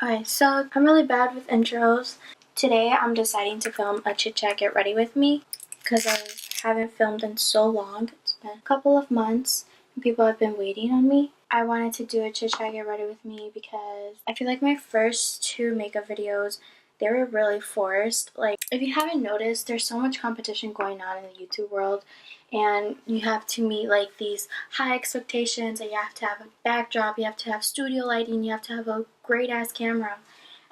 Okay, so I'm really bad with intros. Today I'm deciding to film a chit chat get ready with me because I haven't filmed in so long. It's been a couple of months and people have been waiting on me. I wanted to do a chit chat get ready with me because I feel like my first two makeup videos, they were really forced. Like, if you haven't noticed, there's so much competition going on in the YouTube world, and you have to meet like these high expectations, and you have to have a backdrop, you have to have studio lighting, you have to have a great ass camera,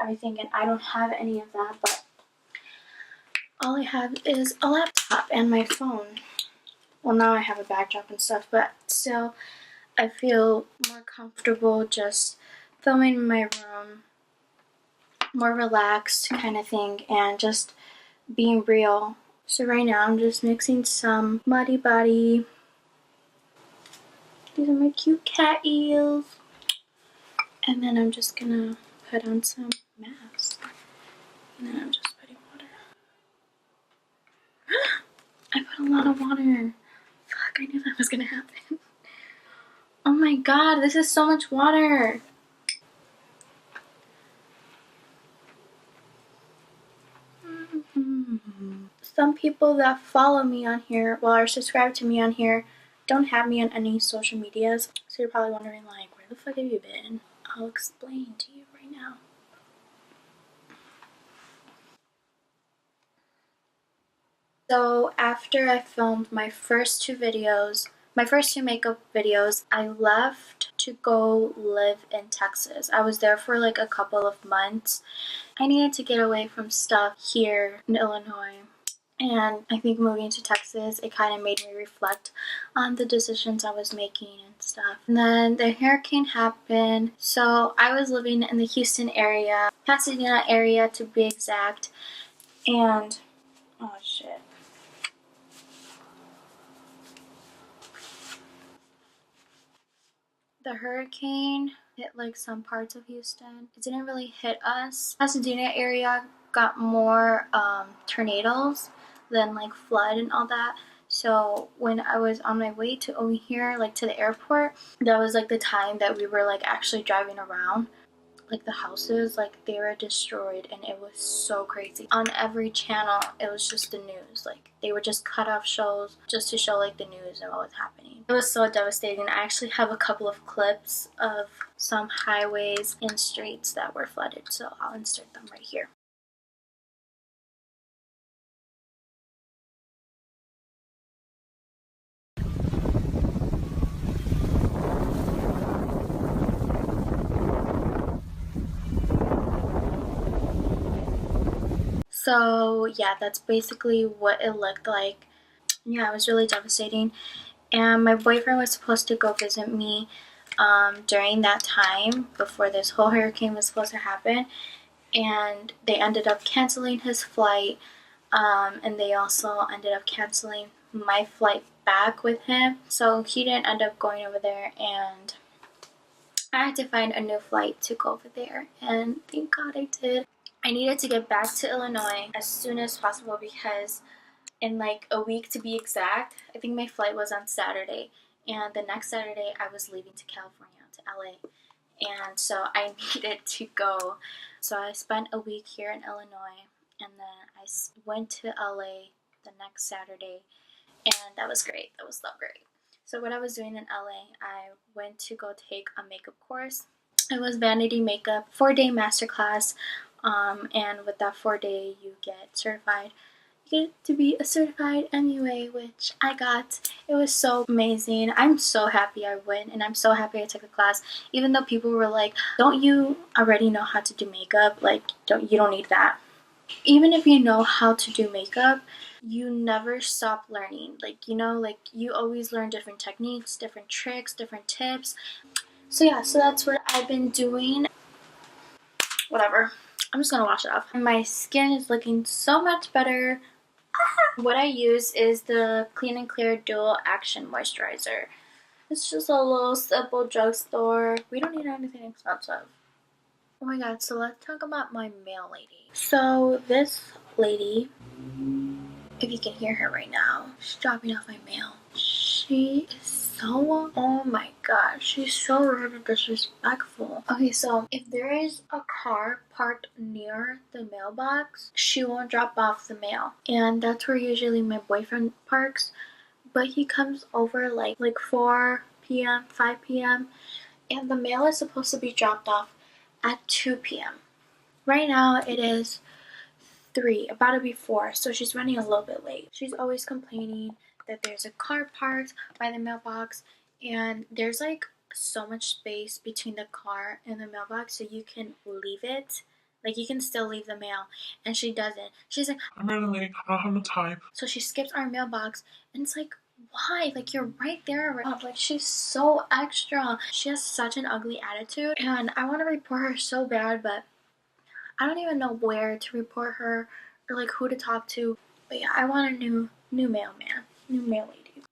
everything, and I don't have any of that, but all I have is a laptop and my phone. Well, now I have a backdrop and stuff, but still I feel more comfortable just filming in my room, more relaxed kind of thing, and just being real. So right now I'm just mixing some Muddy Body. These are my cute cat eels. And then I'm just gonna put on some mask. And then I'm just putting water. I put a lot of water. Fuck, I knew that was gonna happen. Oh my god, this is so much water. Some people that follow me on here, well, are subscribed to me on here, don't have me on any social medias. So you're probably wondering, like, where the fuck have you been? I'll explain to you right now. So after I filmed my first two makeup videos, I left to go live in Texas. I was there for like a couple of months. I needed to get away from stuff here in Illinois. And I think moving to Texas, it kind of made me reflect on the decisions I was making and stuff. And then the hurricane happened. So I was living in the Houston area, Pasadena area to be exact. And, oh shit. The hurricane hit like some parts of Houston. It didn't really hit us. Pasadena area got more tornadoes than like flood and all that. So when I was on my way to over here, like to the airport, that was like the time that we were like actually driving around. Like the houses, like they were destroyed, and it was so crazy. On every channel, it was just the news. Like they would just cut off shows just to show like the news and what was happening. It was so devastating. I actually have a couple of clips of some highways and streets that were flooded, so I'll insert them right here. So yeah, that's basically what it looked like. Yeah, it was really devastating. And my boyfriend was supposed to go visit me during that time before this whole hurricane was supposed to happen, and they ended up canceling his flight, and they also ended up canceling my flight back with him, so he didn't end up going over there, and I had to find a new flight to go over there, and thank God I did. I needed to get back to Illinois as soon as possible because in like a week to be exact, I think my flight was on Saturday, and the next Saturday I was leaving to California, to LA, and so I needed to go. So I spent a week here in Illinois, and then I went to LA the next Saturday, and that was great. That was so great. So what I was doing in LA, I went to go take a makeup course. It was vanity makeup, 4-day masterclass, and with that 4-day you get certified. You get to be a certified MUA, which I got. It was so amazing. I'm so happy I went, and I'm so happy I took the class, even though people were like, don't you already know how to do makeup? Like, you don't need that. Even if you know how to do makeup, you never stop learning. Like, you know, like you always learn different techniques, different tricks, different tips. So yeah, so that's what I've been doing. Whatever. I'm just gonna wash it off. My skin is looking so much better. What I use is the Clean and Clear Dual Action Moisturizer. It's just a little simple drugstore. We don't need anything expensive. Oh my god, so let's talk about my mail lady. So this lady, if you can hear her right now, she's dropping off my mail. She is so, oh my god, she's so rude and disrespectful. Okay, so if there is a car parked near the mailbox, she won't drop off the mail. And that's where usually my boyfriend parks. But he comes over like 4 p.m., 5 p.m. and the mail is supposed to be dropped off at 2 p.m. Right now it is 3, about to be 4, so she's running a little bit late. She's always complaining that there's a car parked by the mailbox and there's like so much space between the car and the mailbox so you can leave it. Like, you can still leave the mail, and she doesn't. She's like, I'm running late, I don't have no time. So she skips our mailbox, and it's like, why? Like, you're right there. Like, she's so extra. She has such an ugly attitude, and I want to report her so bad, but I don't even know where to report her or like who to talk to. But yeah, I want a new mailman, new mail lady.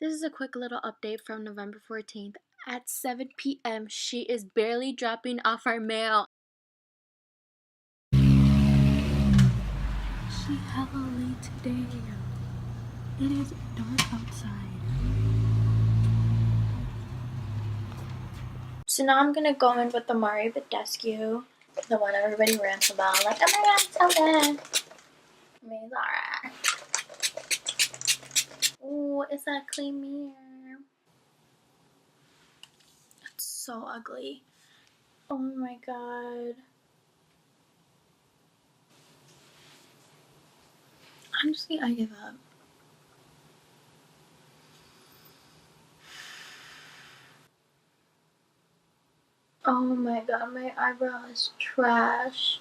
This is a quick little update from November 14th. At 7 p.m., she is barely dropping off our mail. She hella late today. It is dark outside. So now I'm gonna go in with the Mario Badescu, the one everybody rants about. Like, oh my god, it's so good. I mean, it's alright. Ooh, it's that clean mirror. It's so ugly. Oh my god. Honestly, I give up. Oh my god, my eyebrow is trash.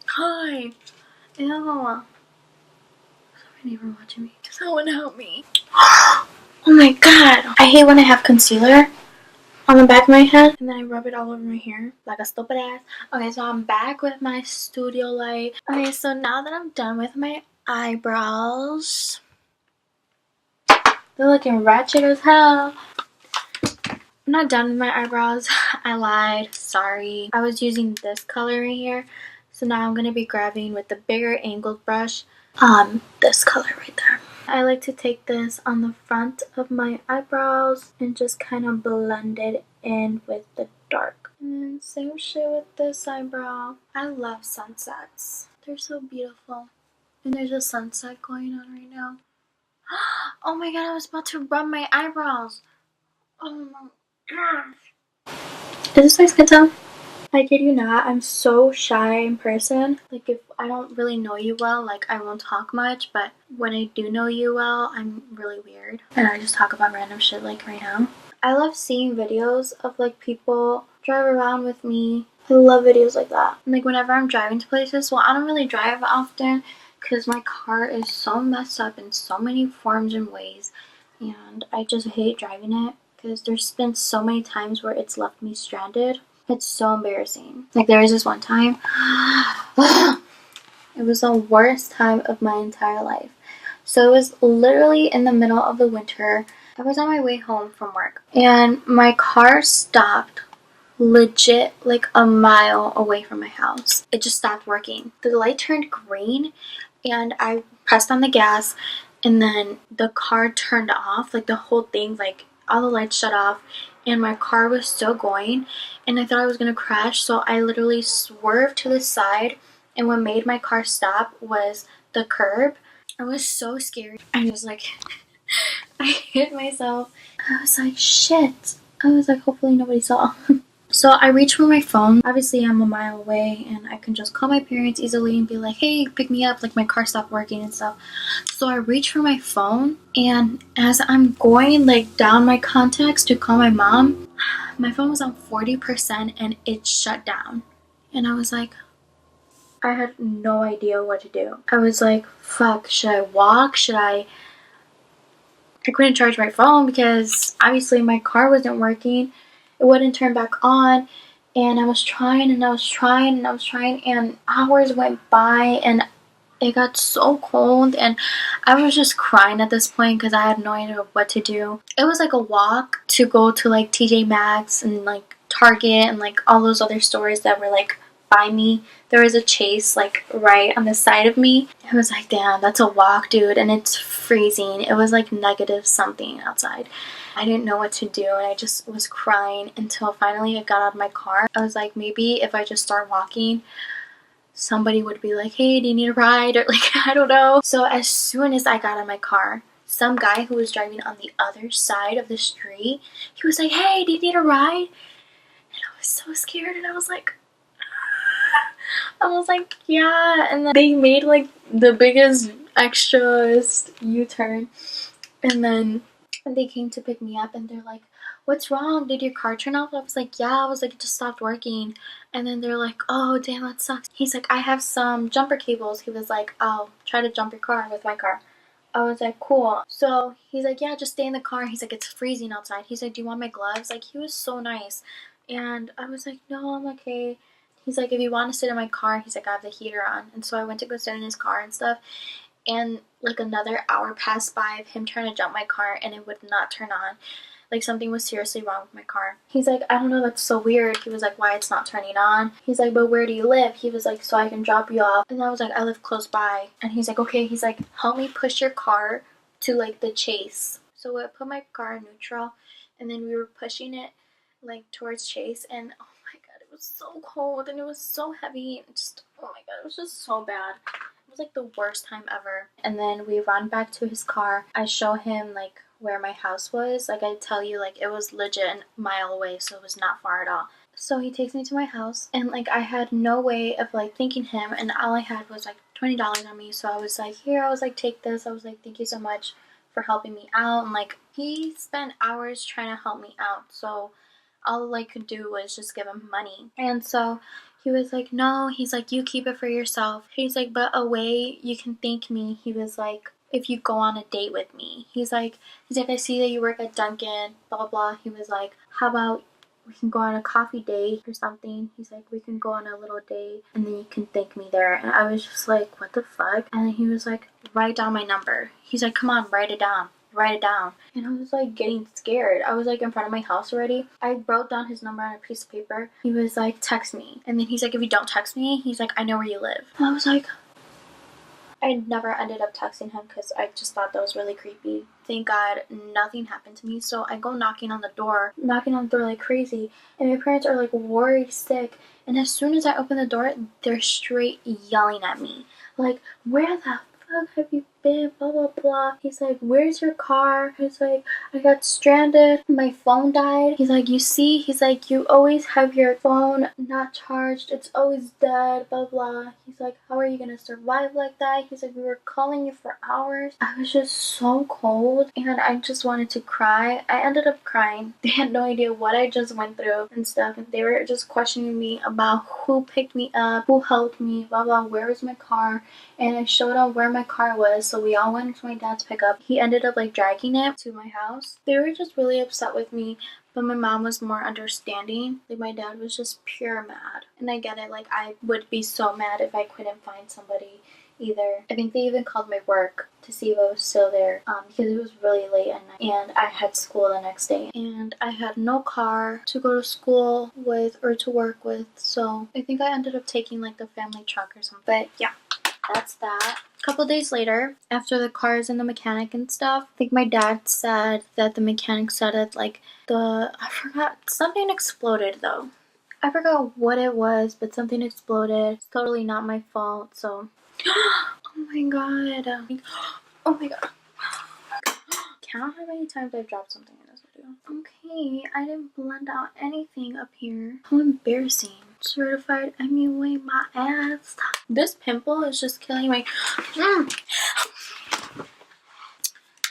Hi. Ew. Sorry, neighbor watching me. Someone help me. Oh my god. I hate when I have concealer on the back of my head and then I rub it all over my hair like a stupid ass. Okay, so I'm back with my studio light. Okay, so now that I'm done with my eyebrows, they're looking ratchet as hell. I'm not done with my eyebrows. I lied. Sorry. I was using this color right here. So now I'm going to be grabbing with the bigger angled brush this color right there. I like to take this on the front of my eyebrows and just kind of blend it in with the dark. And then same shit with this eyebrow. I love sunsets. They're so beautiful. And there's a sunset going on right now. Oh my god, I was about to rub my eyebrows. Oh my gosh. Is this nice, tell? I kid you not, I'm so shy in person. Like, if I don't really know you well, like, I won't talk much, but when I do know you well, I'm really weird. And I just talk about random shit like right now. I love seeing videos of like people drive around with me. I love videos like that. And, like, whenever I'm driving to places, well, I don't really drive often because my car is so messed up in so many forms and ways. And I just hate driving it because there's been so many times where it's left me stranded. It's so embarrassing. Like, there was this one time. It was the worst time of my entire life. So it was literally in the middle of the winter. I was on my way home from work. And my car stopped legit like a mile away from my house. It just stopped working. The light turned green and I pressed on the gas and then the car turned off. Like, the whole thing, like, all the lights shut off and my car was still going and I thought I was gonna crash, so I literally swerved to the side and what made my car stop was the curb. I was so scared. I was like I hit myself. I was like, shit. I was like, hopefully nobody saw. So I reached for my phone. Obviously I'm a mile away and I can just call my parents easily and be like, hey, pick me up, like my car stopped working and stuff. So I reached for my phone and as I'm going like down my contacts to call my mom, my phone was on 40% and it shut down. And I was like, I had no idea what to do. I was like, fuck, should I walk? I couldn't charge my phone because obviously my car wasn't working. It wouldn't turn back on. And I was trying and I was trying and I was trying and hours went by and it got so cold and I was just crying at this point because I had no idea what to do. It was like a walk to go to like TJ Maxx and like Target and like all those other stores that were like by me, there was a Chase like right on the side of me. I was like, damn, that's a walk, dude, and it's freezing. It was like negative something outside. I didn't know what to do, and I just was crying until finally I got out of my car. I was like, maybe if I just start walking, somebody would be like, hey, do you need a ride? Or like, I don't know. So as soon as I got out of my car, some guy who was driving on the other side of the street, he was like, hey, do you need a ride? And I was so scared, and I was like, yeah. And then they made like the biggest extras U-turn, and then they came to pick me up, and they're like, what's wrong? Did your car turn off? I was like, yeah. I was like, it just stopped working. And then they're like, oh, damn, that sucks. He's like, I have some jumper cables. He was like, I'll try to jump your car with my car. I was like, cool. So he's like, yeah, just stay in the car. He's like, it's freezing outside. He's like, do you want my gloves? Like, he was so nice. And I was like, no, I'm okay. He's like, if you want to sit in my car, he's like, I have the heater on. And so I went to go sit in his car and stuff. And like another hour passed by of him trying to jump my car, and it would not turn on. Like, something was seriously wrong with my car. He's like, I don't know, that's so weird. He was like, why it's not turning on? He's like, but where do you live? He was like, so I can drop you off. And I was like, I live close by. And he's like, okay. He's like, help me push your car to like the Chase. So I put my car in neutral, and then we were pushing it like towards Chase, and oh my god, it was so cold, and it was so heavy, and just, oh my god, it was just so bad. It was like the worst time ever. And then we run back to his car. I show him like where my house was. Like, I tell you, like, it was legit a mile away, so it was not far at all. So he takes me to my house, and like I had no way of like thanking him, and all I had was like $20 on me. So I was like, here, I was like, take this. I was like, thank you so much for helping me out. And like, he spent hours trying to help me out, so all I could do was just give him money. And so he was like, no, he's like, you keep it for yourself. He's like, but a way you can thank me, he was like, if you go on a date with me. He's like, I see that you work at Dunkin', blah, blah, blah. He was like, how about we can go on a coffee date or something? He's like, we can go on a little date, and then you can thank me there. And I was just like, what the fuck? And then he was like, write down my number. He's like, come on, write it down. Write it down. And I was like getting scared. I was like in front of my house already. I wrote down his number on a piece of paper. He was like, text me. And then he's like, if you don't text me, he's like, I know where you live. And I was like, I never ended up texting him because I just thought that was really creepy. Thank God nothing happened to me. So I go knocking on the door like crazy. And my parents are like worried sick. And as soon as I open the door, they're straight yelling at me. Like, where the fuck have you been? Blah, blah, blah. He's like, where's your car? He's like, I got stranded. My phone died. He's like, you see? He's like, you always have your phone not charged. It's always dead. Blah, blah. He's like, how are you gonna survive like that? He's like, we were calling you for hours. I was just so cold, and I just wanted to cry. I ended up crying. They had no idea what I just went through and stuff, and they were just questioning me about who picked me up, who helped me, blah, blah, where was my car? And I showed them where my car was, so we all went to my dad's pickup. He ended up like dragging it to my house. They were just really upset with me, but my mom was more understanding. Like, my dad was just pure mad. And I get it, like, I would be so mad if I couldn't find somebody either. I think they even called my work to see if I was still there, because it was really late at night, and I had school the next day, and I had no car to go to school with or to work with, so I think I ended up taking like the family truck or something. But yeah, that's that. A couple days later, after the car is in the mechanic and stuff, I think my dad said that the mechanic said that like I forgot, something exploded though. I forgot what it was, but something exploded. It's totally not my fault, so oh my god. Oh my god. Count how many times I've dropped something in this video. Okay, I didn't blend out anything up here. How embarrassing. Certified MUA my ass. This pimple is just killing my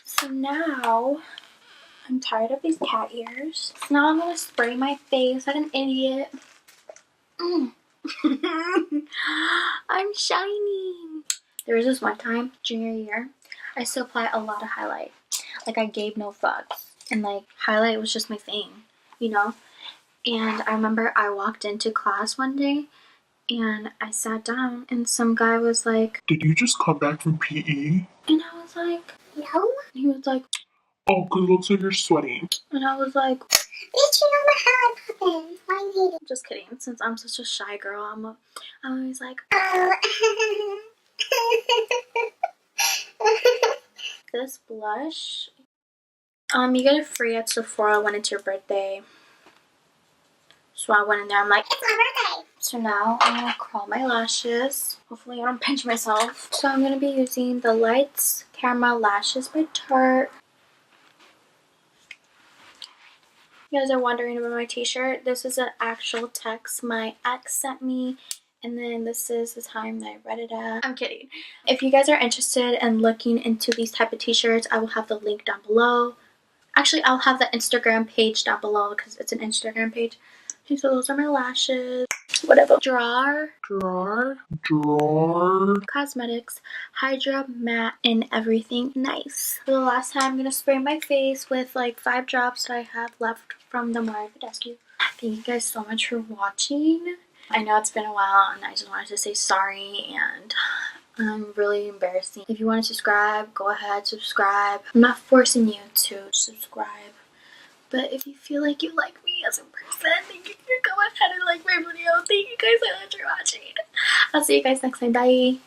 So now I'm tired of these cat ears. So now I'm gonna spray my face like an idiot. I'm shining. There was this one time, junior year, I used to apply a lot of highlight. Like, I gave no fucks. And like, highlight was just my thing, you know? And I remember I walked into class one day and I sat down and some guy was like, did you just come back from PE? And I was like, no. He was like, oh, 'cause it looks like you're sweating. And I was like, Bitch, you know my how it happened. Why you hate it? Just kidding. Since I'm such a shy girl, I'm always like, oh. This blush, you get it free at Sephora when it's your birthday. So I went in there. I'm like, it's my birthday. So now I'm gonna curl my lashes. Hopefully I don't pinch myself. So I'm gonna be using the Lights Camera Lashes by Tarte. You guys are wondering about my t-shirt. This is an actual text my ex sent me. And then this is the time that I read it at. I'm kidding. If you guys are interested in looking into these type of t-shirts, I will have the link down below. Actually, I'll have the Instagram page down below because it's an Instagram page. Okay, so those are my lashes. Whatever. Drawer. Cosmetics. Hydra Matte and Everything Nice. For the last time, I'm going to spray my face with like 5 drops that I have left from the Mario Badescu. Thank you guys so much for watching. I know it's been a while and I just wanted to say sorry and I'm really embarrassing. If you want to subscribe, go ahead, subscribe. I'm not forcing you to subscribe. But if you feel like you like me as a person, then you can go ahead and like my video. Thank you guys so much for watching. I'll see you guys next time. Bye.